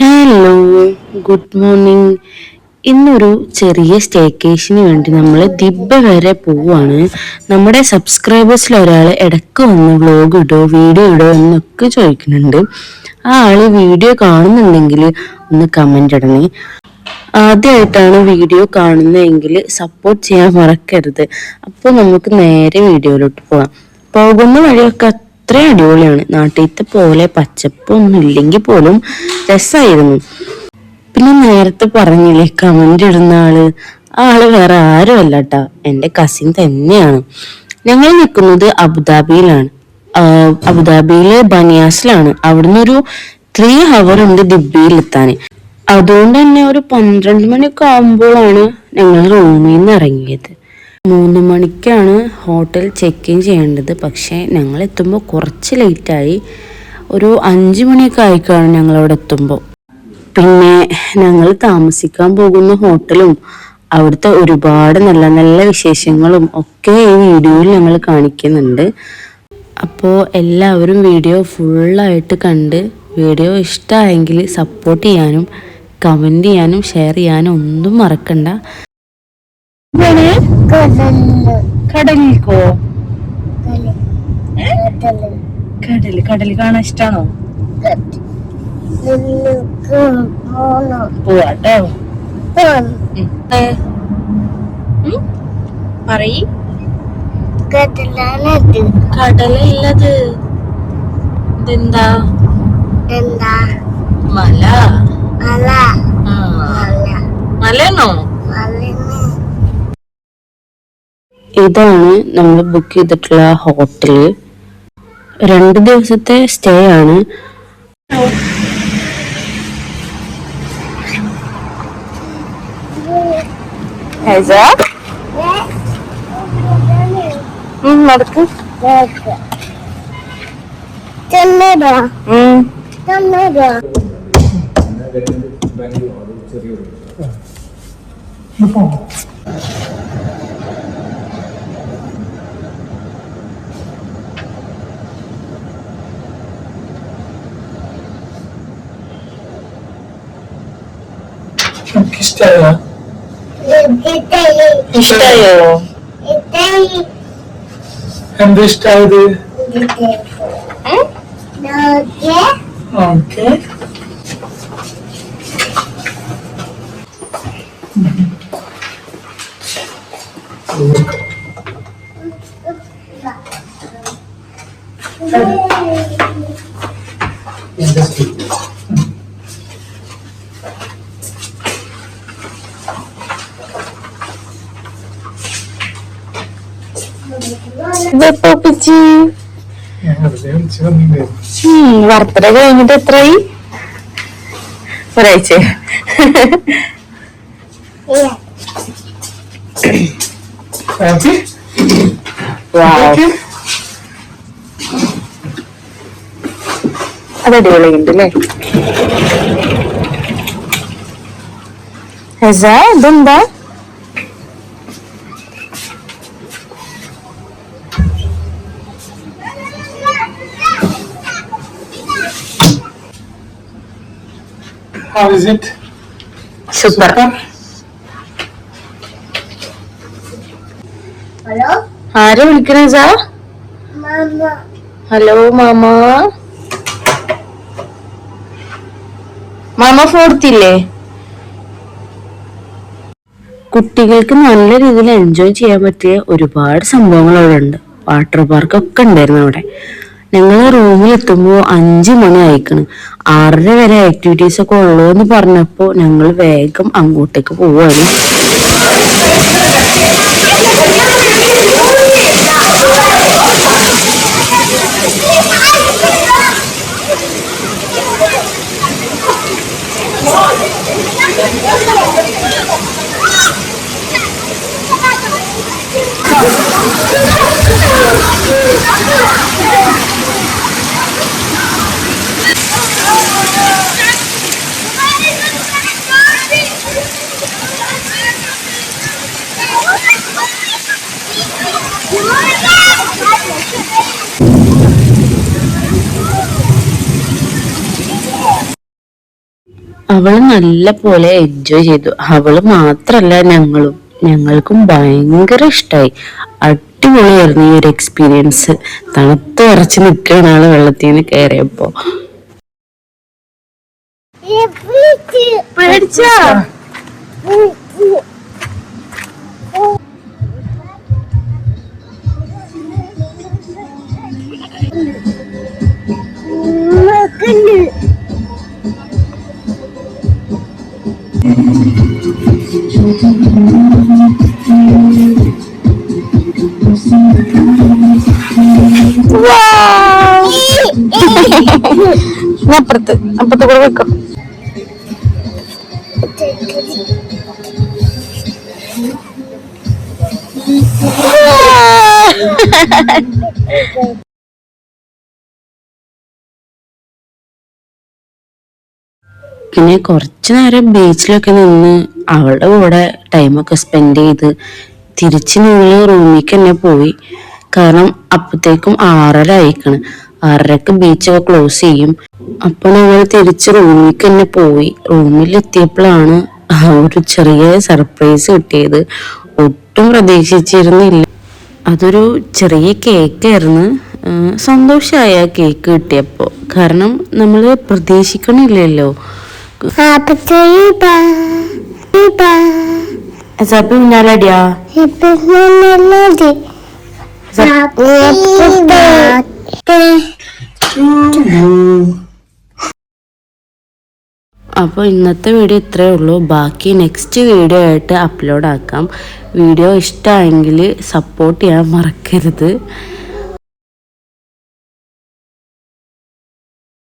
Hello, good morning. ഇന്നൊരു ചെറിയ സ്റ്റേക്കേഷന് വേണ്ടി നമ്മൾ ദിബ്ബ വരെ പോവാണ്. നമ്മുടെ സബ്സ്ക്രൈബേഴ്സിൽ ഒരാൾ ഇടയ്ക്ക് വന്ന് വ്ലോഗ് ഇടോ വീഡിയോ ഇടോ എന്നൊക്കെ ചോദിക്കുന്നുണ്ട്. ആ ആള് വീഡിയോ കാണുന്നുണ്ടെങ്കിൽ ഒന്ന് കമന്റ് ഇടണേ. ആദ്യമായിട്ടാണ് വീഡിയോ കാണുന്നതെങ്കിൽ സപ്പോർട്ട് ചെയ്യാൻ മറക്കരുത്. അപ്പോൾ നമുക്ക് നേരെ വീഡിയോയിലോട്ട് പോകാം. പോകുന്ന വഴിയൊക്കെ അത്രയും അടിപൊളിയാണ്. നാട്ടിലത്തെ പോലെ പച്ചപ്പൊന്നും ഇല്ലെങ്കിൽ പോലും രസമായിരുന്നു. പിന്നെ നേരത്തെ പറഞ്ഞില്ലേ കമന്റ് ഇടുന്ന ആള് വേറെ ആരും അല്ല കേട്ടാ, എന്റെ കസിൻ തന്നെയാണ്. ഞങ്ങൾ നിൽക്കുന്നത് അബുദാബിയിലാണ്. അബുദാബിയിലെ ബനിയാസിലാണ്. അവിടുന്ന് ഒരു 3 hour ഉണ്ട് ദിബ്ബയിൽ എത്താൻ. അതുകൊണ്ട് തന്നെ ഒരു 12 മണിയൊക്കെ ആകുമ്പോഴാണ് ഞങ്ങൾ റൂമിൽ നിന്ന് ഇറങ്ങിയത്. 3 മണിക്കാണ് ഹോട്ടൽ ചെക്ക് ഇൻ ചെയ്യേണ്ടത്. പക്ഷേ ഞങ്ങൾ എത്തുമ്പോൾ കുറച്ച് ലേറ്റായി. ഒരു 5 മണിയൊക്കെ ആയിക്കാണ് ഞങ്ങളവിടെ എത്തുമ്പോൾ. പിന്നെ ഞങ്ങൾ താമസിക്കാൻ പോകുന്ന ഹോട്ടലും അവിടുത്തെ ഒരുപാട് നല്ല നല്ല വിശേഷങ്ങളും ഒക്കെ ഈ വീഡിയോയിൽ ഞങ്ങൾ കാണിക്കുന്നുണ്ട്. അപ്പോൾ എല്ലാവരും വീഡിയോ ഫുള്ളായിട്ട് കണ്ട് വീഡിയോ ഇഷ്ടമായെങ്കിൽ സപ്പോർട്ട് ചെയ്യാനും കമന്റ് ചെയ്യാനും ഷെയർ ചെയ്യാനും ഒന്നും മറക്കണ്ട. കടലിക്കോ? കടൽ കാണാൻ ഇഷ്ടാണോ? പോവാട്ടോ. പറയ്. കടലല്ലത്. ഇതെന്താ? മല. മലയാണോ? ഇതാണ് നമ്മൾ ബുക്ക് ചെയ്തിട്ടുള്ള ഹോട്ടല്. 2 ദിവസത്തെ സ്റ്റേ ആണ്. നടക്ക്. ഇഷ്ടായോ? എന്താ ഇഷ്ടായത്? ഓക്കെ. ബർത്ത്ഡേ കഴിഞ്ഞിട്ട് എത്രയായി? ഒരാഴ്ച. അത് അടിപൊളിയുണ്ട് അല്ലേ? ഇതെന്താ? How is it? Super. Hello? ആരെ വിളിക്കണേ? Mama. Hello mama. മാമ ഫോർത്തില്ലേ? കുട്ടികൾക്ക് നല്ല രീതിയിൽ എൻജോയ് ചെയ്യാൻ പറ്റിയ ഒരുപാട് സംഭവങ്ങൾ അവിടെ ഉണ്ട്. വാട്ടർ പാർക്ക് ഒക്കെ ഉണ്ടായിരുന്നു അവിടെ. ഞങ്ങൾ റൂമിൽ എത്തുമ്പോൾ 5 മണി ആയിക്കണ്. 6:30 വരെ ആക്ടിവിറ്റീസ് ഒക്കെ ഉള്ളൂ എന്ന് പറഞ്ഞപ്പോ ഞങ്ങൾ വേഗം അങ്ങോട്ടേക്ക് പോവാണ്. അവള് നല്ല പോലെ എൻജോയ് ചെയ്തു. അവള് മാത്രല്ല ഞങ്ങൾക്കും ഭയങ്കര ഇഷ്ടായി. അടിപൊളിയായിരുന്നു ഈ ഒരു എക്സ്പീരിയൻസ്. തണുത്ത് വിറച്ച് നിൽക്കുകയാണ് ആള് വെള്ളത്തിൽ നിന്ന് കയറിയപ്പോ. പേടിച്ചാ? അപ്പുറത്ത് കൂടെ വെക്കോ. പിന്നെ കുറച്ചു നേരം ബീച്ചിലൊക്കെ നിന്ന് അവളുടെ കൂടെ ടൈമൊക്കെ സ്പെൻഡ് ചെയ്ത് തിരിച്ച് ഞങ്ങൾ റൂമിലേക്ക് തന്നെ പോയി. കാരണം അപ്പത്തേക്കും 6:30 ആയിക്കണ്. 6:30ക്ക് ബീച്ചൊക്കെ ക്ലോസ് ചെയ്യും. അപ്പൊ ഞങ്ങൾ തിരിച്ച് റൂമിലേക്ക് തന്നെ പോയി. റൂമിലെത്തിയപ്പോഴാണ് ഒരു ചെറിയ സർപ്രൈസ് കിട്ടിയത്. ഒട്ടും പ്രതീക്ഷിച്ചിരുന്നില്ല. അതൊരു ചെറിയ കേക്കായിരുന്നു. സന്തോഷമായ കേക്ക് കിട്ടിയപ്പോ. കാരണം നമ്മൾ പ്രതീക്ഷിക്കണില്ലല്ലോ. പിന്നാലടിയാ അപ്പോൾ ഇന്നത്തെ വീഡിയോ ഇത്രയേ ഉള്ളൂ. ബാക്കി നെക്സ്റ്റ് വീഡിയോ ആയിട്ട് അപ്ലോഡ് ആക്കാം. വീഡിയോ ഇഷ്ടമായെങ്കിൽ സപ്പോർട്ട് ചെയ്യാൻ മറക്കരുത്.